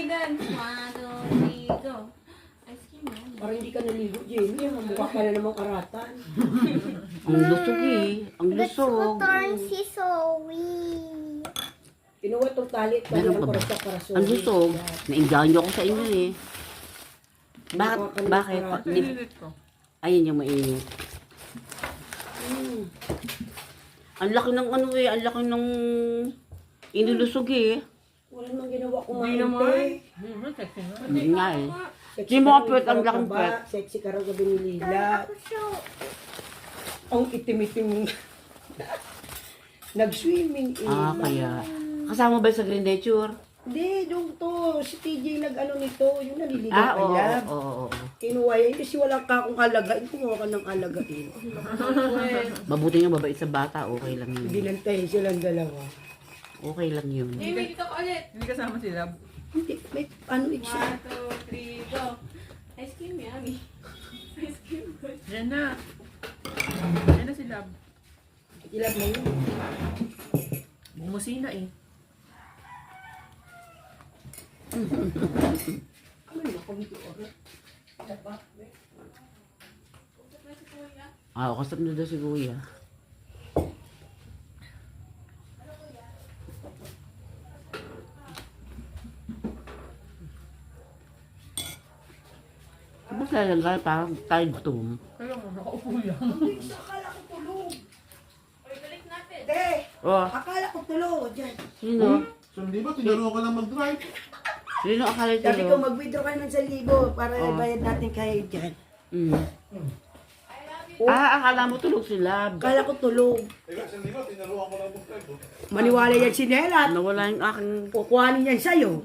dance. 1, 2, 3, go. Ice cream yan. Parang hindi ka naligo, Jenny. Mukha ka na namang karatan. Ang lusog eh. Ang lusog. si Zoe. Kinuha itong tali at Meron kanilang pa ba? oras para sa Ang lusog. Nainganyo ako sa inyo eh. Bakit? Pinilit ko. Ayun yung mainit. Ang laki ng ano eh. Ang laki ng inilusog eh. Wala namang ginawa kumain. Hindi naman. te. Sexy nga. Hindi nga eh. Sexy Di mo ka ang puwet, raw, ang ikaw laking ba? puwet. Sexy ka raw gabi ni Lila. Ang itim-itim mong nag-swimming eh. Kaya. Kasama ba sa Green Nature? Hindi, yung to. Si TJ nag-ano nito. Yung naliligaw Oo. niya. Oo. Kinuha yan. Kasi walang kakong alagain. Kumuha ka ng alagain. Mabuti nga babae sa bata. Okay lang yun. Binantayin silang dalawa. Okay lang yun. Amy, dito ka ulit. Hindi kasama si Lab. Hindi, may ano exam. 1, 2, 3, go. Ice cream yummy. Ice cream good. Yan na. Yan na si Lab. Ilag na yun. Bumusina eh. Kasap na daw si Kuya. Bakit lalagay parang tayo gutom? Kaya mo, nakaupo yan. Akala ko tulog. Uy, balik natin. Te, Oh, akala ko tulog. Diyan. sino? So, di ba, tinuro ka lang mag-drive? Sino akala ito? Sabi ko, mag-withdraw ka ng 1,000 para bayad natin kayo dyan. Akala mo tulog si Lab. Akala ko tulog. Teka, sandi ba, tinuruan ko lang mag-drive. Oh. Maniwala yan si Nela. Nawala yung aking... Kukuhanin yan sa'yo.